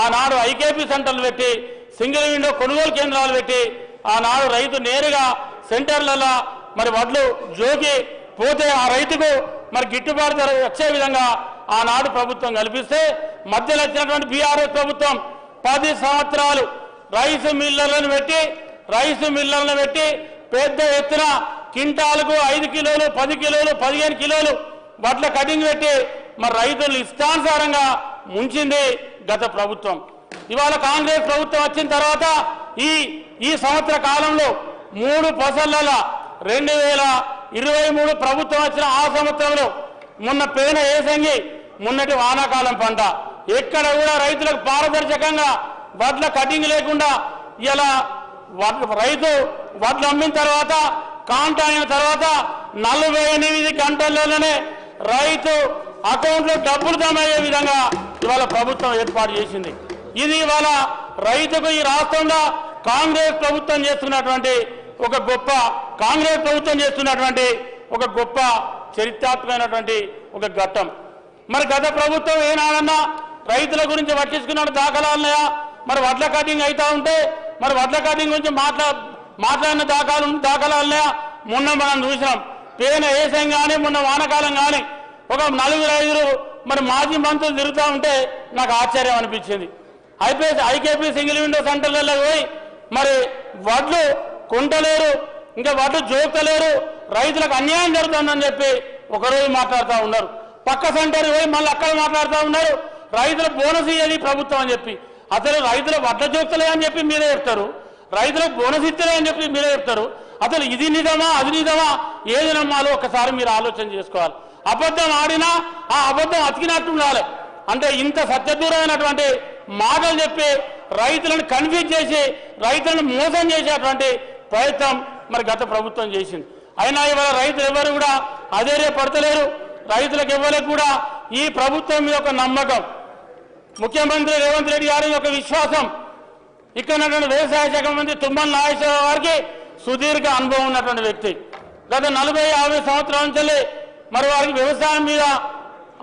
ఆనాడు ఐకేపీ సెంటర్లు పెట్టి సింగిల్ విండో కొనుగోలు కేంద్రాలు పెట్టి ఆనాడు రైతు నేరుగా సెంటర్లలో మరి వడ్లు జోకి పోతే ఆ రైతుకు మరి గిట్టుబాటు ధర వచ్చే విధంగా ఆనాడు ప్రభుత్వం కల్పిస్తే మధ్యలో వచ్చినటువంటి బీఆర్ఎస్ ప్రభుత్వం 10 సంవత్సరాలు రైస్ మిల్లర్లను పెట్టి పెద్ద ఎత్తున క్వింటాలకు 5 కిలోలు 10 కిలోలు 15 కిలోలు వడ్ల కటింగ్ పెట్టి మరి రైతులు ఇష్టానుసారంగా ముంచింది గత ప్రభుత్వం. ఇవాళ కాంగ్రెస్ ప్రభుత్వం వచ్చిన తర్వాత ఈ సంవత్సర కాలంలో 3 ఫసళ్ల 2023 ప్రభుత్వం వచ్చిన ఆ సంవత్సరంలో మొన్న పేన ఏసంగి మొన్నటి వానాకాలం పంట ఎక్కడ కూడా రైతులకు పారదర్శకంగా వడ్ల కటింగ్ లేకుండా ఇలా రైతు వడ్లు అమ్మిన తర్వాత కాంట అయిన తర్వాత 48 గంటల్లోనే రైతు అకౌంట్లో డబ్బులు జమ అయ్యే విధంగా ఇవాళ ప్రభుత్వం ఏర్పాటు చేసింది. ఇది ఇవాళ రైతుకు ఈ రాష్ట్రంలో కాంగ్రెస్ ప్రభుత్వం చేస్తున్నటువంటి ఒక గొప్ప చరిత్రాత్మకమైనటువంటి ఒక ఘట్టం. మరి గత ప్రభుత్వం ఏనాడన్నా రైతుల గురించి పట్టించుకున్న దాఖలాలున్నాయా? మరి వడ్ల కటింగ్ అవుతా ఉంటే మరి వడ్ల కటింగ్ గురించి మాట్లాడిన దాఖలాలున్నాయా? మొన్న మనం చూసినాం పేన ఏసం కానీ మొన్న వానకాలం కానీ ఒక 4-5 మరి మాజీ మంత్రులు తిరుగుతూ ఉంటే నాకు ఆశ్చర్యం అనిపించింది. ఐకేపీ సింగిల్ విండో సెంటర్లలో పోయి మరి వడ్లు కొంటలేరు, ఇంకా వడ్లు జోక్తలేరు, రైతులకు అన్యాయం జరుగుతుందని చెప్పి ఒకరోజు మాట్లాడుతూ ఉన్నారు. పక్క సెంటర్ పోయి మళ్ళీ అక్కడ మాట్లాడుతూ ఉన్నారు రైతుల బోనస్ ఇయ్యాలి ప్రభుత్వం అని చెప్పి. అసలు రైతుల వడ్ల జోక్తలే అని చెప్పి మీరే చెప్తారు, రైతులకు బోనస్ ఇస్తలే అని చెప్పి మీరే చెప్తారు. అసలు ఇది నిజమా అది నిజమా ఏది నమ్మాలో ఒకసారి మీరు ఆలోచన చేసుకోవాలి. అబద్ధం ఆడినా ఆ అబద్ధం అతికినట్టు ఉండాలి. అంటే ఇంత సత్యదూరమైనటువంటి మాటలు చెప్పి రైతులను కన్ఫ్యూజ్ చేసి రైతులను మోసం చేసేటువంటి ప్రయత్నం మరి గత ప్రభుత్వం చేసింది. అయినా ఇవాళ రైతులు ఎవరు కూడా అధైర్యపడతలేరు. రైతులకు ఎవరికి కూడా ఈ ప్రభుత్వం మీద ఒక నమ్మకం, ముఖ్యమంత్రి రేవంత్ రెడ్డి గారి యొక్క విశ్వాసం, ఇక్కడ ఉన్నటువంటి వ్యవసాయ శాఖ మంత్రి తుమ్మల నాగేశ్వరరావు గారికి సుదీర్ఘ అనుభవం ఉన్నటువంటి వ్యక్తి. గత 40-50 సంవత్సరాల నుంచి మరి వారికి వ్యవసాయం మీద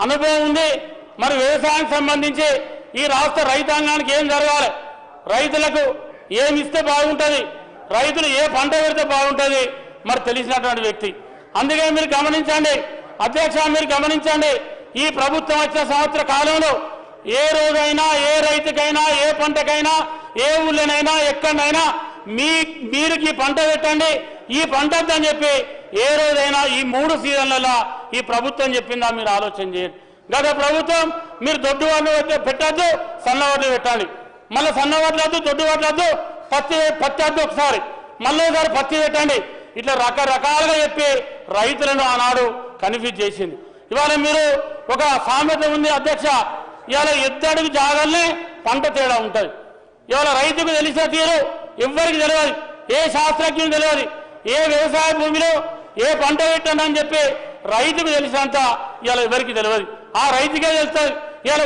అనుభవం ఉంది. మరి వ్యవసాయానికి సంబంధించి ఈ రాష్ట్ర రైతాంగానికి ఏం జరగాలి, రైతులకు ఏమి ఇస్తే బాగుంటుంది, రైతులు ఏ పంట పెడితే బాగుంటుంది మరి తెలిసినటువంటి వ్యక్తి. అందుకే మీరు గమనించండి అధ్యక్ష, మీరు గమనించండి ఈ ప్రభుత్వం వచ్చిన సంవత్సర కాలంలో ఏ రోజైనా ఏ రైతుకైనా ఏ పంటకైనా ఏ ఊళ్ళోనైనా ఎక్కడైనా మీరు ఈ పంట పెట్టండి ఈ పంట అని చెప్పి ఏ రోజైనా ఈ 3 సీజన్లలో ఈ ప్రభుత్వం చెప్పిందా మీరు ఆలోచన చేయండి. గత ప్రభుత్వం మీరు దొడ్డు వడ్లు పెట్టద్దు సన్నవడ్లు పెట్టాలి, మళ్ళీ సన్నవడ్లు వద్దు దొడ్డు వడ్లు వద్దు పత్తి వద్దు ఒకసారి మళ్ళీ ఒకసారి పత్తి పెట్టండి, ఇట్లా రకరకాలుగా చెప్పి రైతులను ఆనాడు కన్ఫ్యూజ్ చేసింది. ఇవాళ మీరు ఒక సామెత ఉంది అధ్యక్ష, ఇవాళ ఎద్దడుగు జాగాలనే పంట తేడా ఉంటుంది. ఇవాళ రైతుకు తెలిసిన తీరు ఎవరికి తెలియదు, ఏ శాస్త్రజ్ఞులు తెలియదు, ఏ వ్యవసాయ భూమిలో ఏ పంట పెట్టండి అని చెప్పి రైతుకు తెలిసినంత ఇవాళ ఎవరికి తెలియదు, ఆ రైతుకే తెలుస్తుంది. ఇవాళ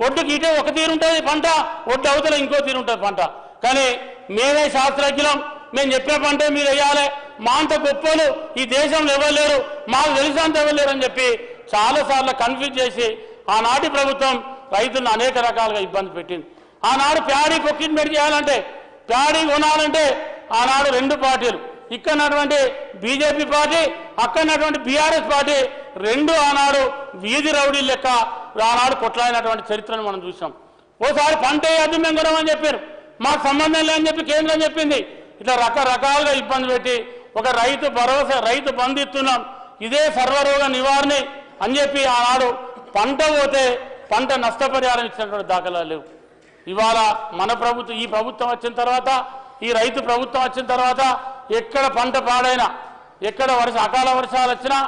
ఒడ్డుకి ఇటే ఒక తీరు ఉంటుంది పంట, ఒడ్డు అవతల ఇంకో తీరు ఉంటుంది పంట. కానీ మేమే శాస్త్రజ్ఞులం, మేము చెప్పిన పంటే మీరు వేయాలి, మా అంత గొప్పలు ఈ దేశంలో ఎవరు లేరు, మాకు తెలిసినంత ఎవరు లేరు అని చెప్పి చాలాసార్లు కన్ఫ్యూజ్ చేసి ఆనాటి ప్రభుత్వం రైతులను అనేక రకాలుగా ఇబ్బంది పెట్టింది. ఆనాడు ప్యాడీ ప్రొక్యూర్మెంట్ చేయాలంటే ప్యాడీ కొనాలంటే ఆనాడు 2 పార్టీలు, ఇక్కడటువంటి బీజేపీ పార్టీ అక్కడటువంటి బీఆర్ఎస్ పార్టీ 2 ఆనాడు వీధి రౌడీ లెక్క ఆనాడు కొట్లాడినటువంటి చరిత్రను మనం చూసాం. ఓసారి పంట వేయద్దు మేము కొనమని చెప్పారు, మాకు సంబంధం లేదని చెప్పి కేంద్రం చెప్పింది. ఇట్లా రకరకాలుగా ఇబ్బంది పెట్టి ఒక రైతు భరోసా రైతు బంధు ఇస్తున్నాం, ఇదే సర్వరోగ నివారణ అని చెప్పి ఆనాడు పంట పోతే పంట నష్టపరిహారం ఇచ్చినటువంటి దాఖలాలు లేవు. ఇవాళ మన ప్రభుత్వం ఈ ప్రభుత్వం వచ్చిన తర్వాత ఈ రైతు ప్రభుత్వం వచ్చిన తర్వాత ఎక్కడ పంట పాడైనా ఎక్కడ అకాల వర్షాలు వచ్చినా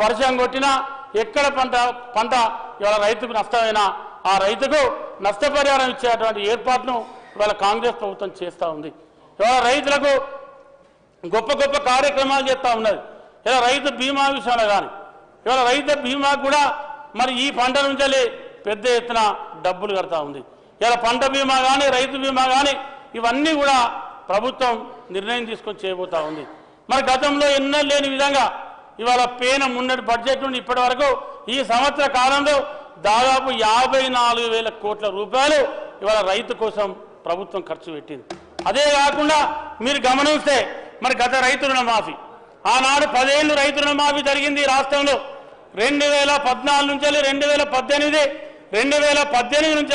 వర్షం కొట్టినా ఎక్కడ పంట ఇవాళ రైతుకు నష్టమైనా ఆ రైతుకు నష్టపరిహారం ఇచ్చేటువంటి ఏర్పాటును ఇవాళ కాంగ్రెస్ ప్రభుత్వం చేస్తూ ఉంది. ఇవాళ రైతులకు గొప్ప గొప్ప కార్యక్రమాలు చేస్తూ ఉన్నది. ఇలా రైతు బీమా విషయంలో కానీ ఇవాళ రైతు బీమా కూడా మరి ఈ పంట నుంచి పెద్ద ఎత్తున డబ్బులు కడతా ఉంది. ఇలా పంట బీమా కానీ రైతు బీమా కానీ ఇవన్నీ కూడా ప్రభుత్వం నిర్ణయం తీసుకొని చేయబోతా ఉంది. మరి గతంలో ఎన్నో లేని విధంగా ఇవాళ పేన మున్నటి బడ్జెట్ నుండి ఇప్పటి వరకు ఈ సంవత్సర కాలంలో దాదాపు 54,000 కోట్ల రూపాయలు ఇవాళ రైతు కోసం ప్రభుత్వం ఖర్చు పెట్టింది. అదే కాకుండా మీరు గమనిస్తే మరి గత రైతు రుణమాఫీ ఆనాడు 10 ఏళ్ళు రైతు రుణమాఫీ జరిగింది రాష్ట్రంలో. 2014 నుంచి 2018 నుంచి